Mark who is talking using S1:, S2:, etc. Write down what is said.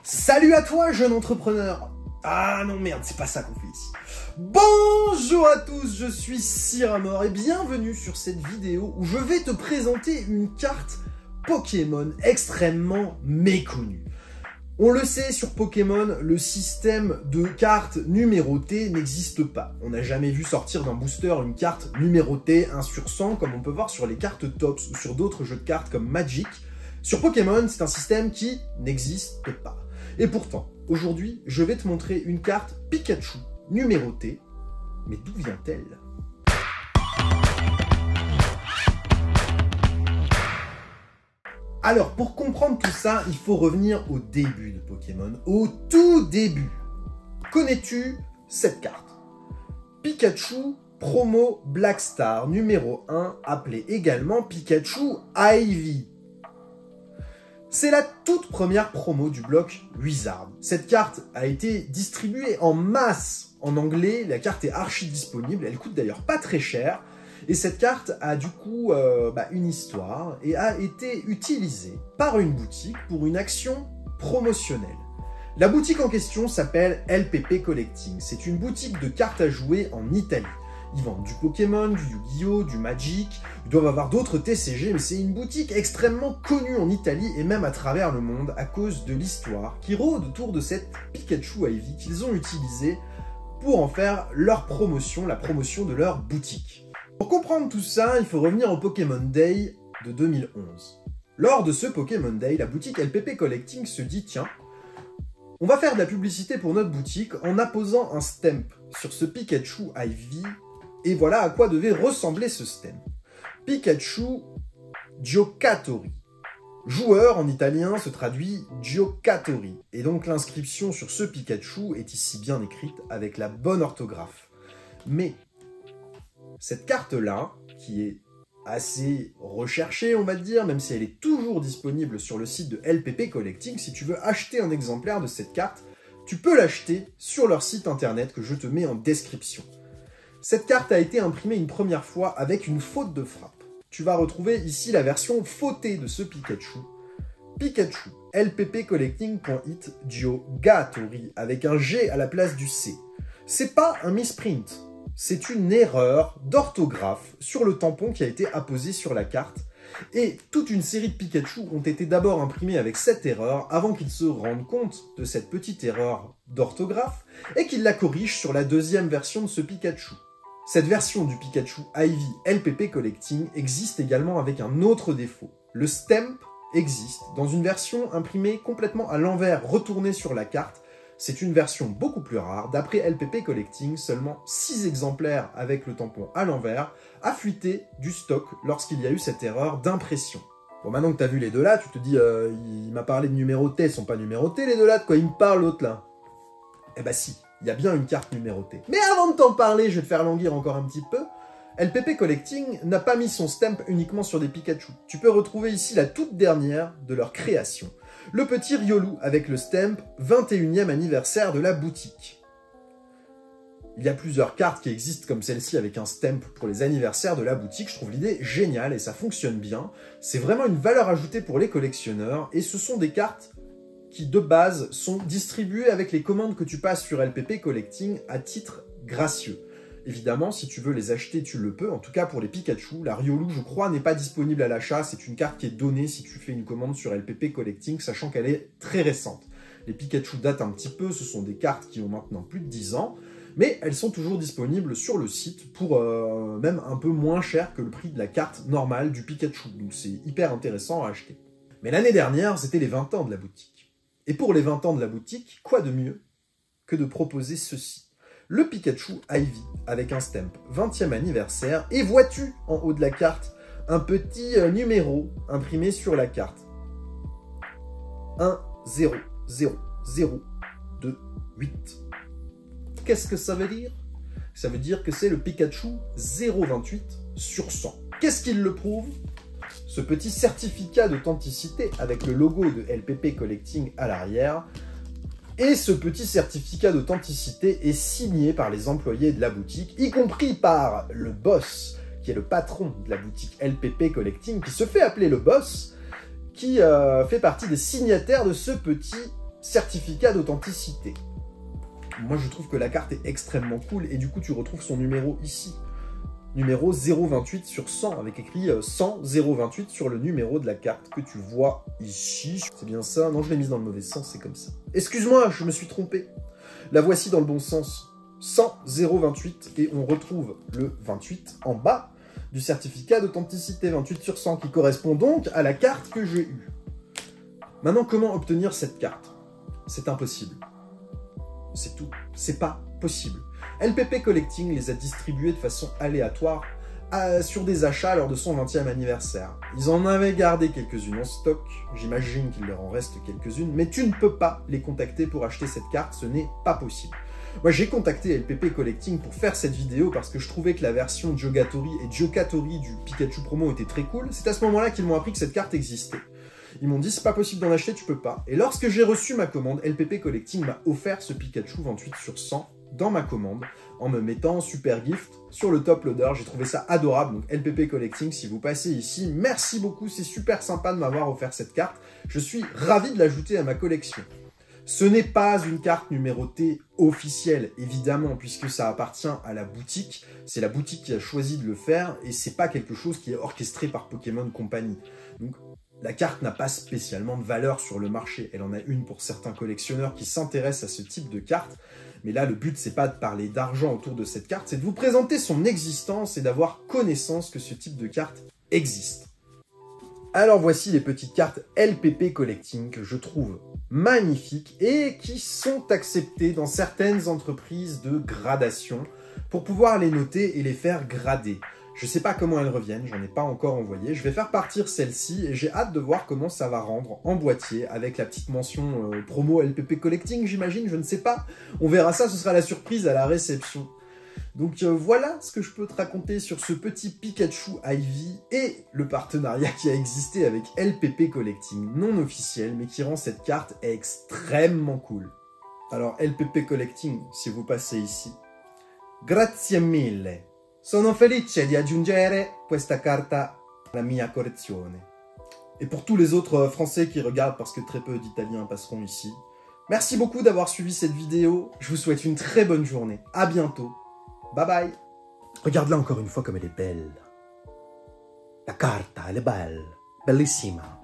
S1: Salut à toi, jeune entrepreneur. Ah non merde, c'est pas ça qu'on fait ici. Bonjour à tous, je suis Cyramor et bienvenue sur cette vidéo où je vais te présenter une carte Pokémon extrêmement méconnue. On le sait, sur Pokémon, le système de cartes numérotées n'existe pas. On n'a jamais vu sortir d'un booster une carte numérotée 1 sur 100 comme on peut voir sur les cartes Tops ou sur d'autres jeux de cartes comme Magic. Sur Pokémon, c'est un système qui n'existe pas. Et pourtant, aujourd'hui, je vais te montrer une carte Pikachu numérotée. Mais d'où vient-elle ? Alors, pour comprendre tout ça, il faut revenir au début de Pokémon, au tout début. Connais-tu cette carte? Pikachu Promo Black Star numéro 1, appelé également Pikachu Ivy. C'est la toute première promo du bloc Wizard. Cette carte a été distribuée en masse en anglais, la carte est archi disponible, elle coûte d'ailleurs pas très cher, et cette carte a du coup une histoire et a été utilisée par une boutique pour une action promotionnelle. La boutique en question s'appelle LPP Collecting, c'est une boutique de cartes à jouer en Italie. Ils vendent du Pokémon, du Yu-Gi-Oh!, du Magic, ils doivent avoir d'autres TCG, mais c'est une boutique extrêmement connue en Italie et même à travers le monde à cause de l'histoire qui rôde autour de cette Pikachu Ivy qu'ils ont utilisée pour en faire leur promotion, la promotion de leur boutique. Pour comprendre tout ça, il faut revenir au Pokémon Day de 2011. Lors de ce Pokémon Day, la boutique LPP Collecting se dit « Tiens, on va faire de la publicité pour notre boutique en apposant un stamp sur ce Pikachu Ivy. » Et voilà à quoi devait ressembler ce stem. Pikachu Giocatori. Joueur en italien se traduit Giocatori. Et donc l'inscription sur ce Pikachu est ici bien écrite avec la bonne orthographe. Mais cette carte-là, qui est assez recherchée, on va dire, même si elle est toujours disponible sur le site de LPP Collecting, si tu veux acheter un exemplaire de cette carte, tu peux l'acheter sur leur site internet que je te mets en description. Cette carte a été imprimée une première fois avec une faute de frappe. Tu vas retrouver ici la version fautée de ce Pikachu. Pikachu, LPP Collecting.it Giocatori, avec un G à la place du C. C'est pas un misprint, c'est une erreur d'orthographe sur le tampon qui a été apposé sur la carte. Et toute une série de Pikachu ont été d'abord imprimés avec cette erreur avant qu'ils se rendent compte de cette petite erreur d'orthographe et qu'ils la corrigent sur la deuxième version de ce Pikachu. Cette version du Pikachu Ivy LPP Collecting existe également avec un autre défaut. Le stamp existe dans une version imprimée complètement à l'envers, retournée sur la carte. C'est une version beaucoup plus rare. D'après LPP Collecting, seulement 6 exemplaires avec le tampon à l'envers a fuité du stock lorsqu'il y a eu cette erreur d'impression. Bon, maintenant que tu as vu les deux là, tu te dis, il m'a parlé de numérotés, ils sont pas numérotés les deux là, de quoi il me parle l'autre là? Eh bah si. Il y a bien une carte numérotée. Mais avant de t'en parler, je vais te faire languir encore un petit peu. LPP Collecting n'a pas mis son stamp uniquement sur des Pikachu. Tu peux retrouver ici la toute dernière de leur création. Le petit Riolu avec le stamp 21e anniversaire de la boutique. Il y a plusieurs cartes qui existent comme celle-ci avec un stamp pour les anniversaires de la boutique. Je trouve l'idée géniale et ça fonctionne bien. C'est vraiment une valeur ajoutée pour les collectionneurs et ce sont des cartes qui de base sont distribués avec les commandes que tu passes sur LPP Collecting à titre gracieux. Évidemment, si tu veux les acheter, tu le peux. En tout cas, pour les Pikachu, la Riolu, je crois, n'est pas disponible à l'achat. C'est une carte qui est donnée si tu fais une commande sur LPP Collecting, sachant qu'elle est très récente. Les Pikachu datent un petit peu, ce sont des cartes qui ont maintenant plus de 10 ans, mais elles sont toujours disponibles sur le site pour même un peu moins cher que le prix de la carte normale du Pikachu. Donc c'est hyper intéressant à acheter. Mais l'année dernière, c'était les 20 ans de la boutique. Et pour les 20 ans de la boutique, quoi de mieux que de proposer ceci? Le Pikachu Ivy avec un stamp 20e anniversaire. Et vois-tu en haut de la carte un petit numéro imprimé sur la carte. 1 0 0 0 2 8. Qu'est-ce que ça veut dire? Ça veut dire que c'est le Pikachu 028 sur 100. Qu'est-ce qui le prouve? Ce petit certificat d'authenticité avec le logo de LPP Collecting à l'arrière. Et ce petit certificat d'authenticité est signé par les employés de la boutique, y compris par le boss, qui est le patron de la boutique LPP Collecting, qui se fait appeler le boss, qui fait partie des signataires de ce petit certificat d'authenticité. Moi, je trouve que la carte est extrêmement cool et du coup, tu retrouves son numéro ici. Numéro 028 sur 100, avec écrit 100 028 sur le numéro de la carte que tu vois ici. C'est bien ça? Non, je l'ai mise dans le mauvais sens, c'est comme ça. Excuse-moi, je me suis trompé. La voici dans le bon sens. 100 028 et on retrouve le 28 en bas du certificat d'authenticité 28 sur 100 qui correspond donc à la carte que j'ai eue. Maintenant, comment obtenir cette carte? C'est impossible. C'est tout. C'est pas possible. LPP Collecting les a distribués de façon aléatoire sur des achats lors de son 20e anniversaire. Ils en avaient gardé quelques-unes en stock, j'imagine qu'il leur en reste quelques-unes, mais tu ne peux pas les contacter pour acheter cette carte, ce n'est pas possible. Moi j'ai contacté LPP Collecting pour faire cette vidéo parce que je trouvais que la version Jogatori et Jokatori du Pikachu promo était très cool. C'est à ce moment-là qu'ils m'ont appris que cette carte existait. Ils m'ont dit c'est pas possible d'en acheter, tu peux pas. Et lorsque j'ai reçu ma commande, LPP Collecting m'a offert ce Pikachu 28 sur 100 dans ma commande en me mettant super gift sur le top loader. J'ai trouvé ça adorable. Donc LPP Collecting, si vous passez ici, merci beaucoup, c'est super sympa de m'avoir offert cette carte. Je suis ravi de l'ajouter à ma collection. Ce n'est pas une carte numérotée officielle, évidemment, puisque ça appartient à la boutique. C'est la boutique qui a choisi de le faire et c'est pas quelque chose qui est orchestré par Pokémon Company. Donc la carte n'a pas spécialement de valeur sur le marché. Elle en a une pour certains collectionneurs qui s'intéressent à ce type de carte. Mais là, le but, c'est pas de parler d'argent autour de cette carte, c'est de vous présenter son existence et d'avoir connaissance que ce type de carte existe. Alors voici les petites cartes LPP Collecting que je trouve magnifiques et qui sont acceptées dans certaines entreprises de gradation pour pouvoir les noter et les faire grader. Je sais pas comment elles reviennent, j'en ai pas encore envoyé. Je vais faire partir celle-ci et j'ai hâte de voir comment ça va rendre en boîtier avec la petite mention promo LPP Collecting, j'imagine, je ne sais pas. On verra ça, ce sera la surprise à la réception. Donc voilà ce que je peux te raconter sur ce petit Pikachu Ivy et le partenariat qui a existé avec LPP Collecting, non officiel, mais qui rend cette carte extrêmement cool. Alors LPP Collecting, si vous passez ici, grazie mille. Sono felice di aggiungere questa carta alla mia collezione. Et pour tous les autres Français qui regardent, parce que très peu d'Italiens passeront ici, merci beaucoup d'avoir suivi cette vidéo. Je vous souhaite une très bonne journée. À bientôt. Bye bye. Regarde-la encore une fois comme elle est belle. La carta, elle est belle. Bellissima.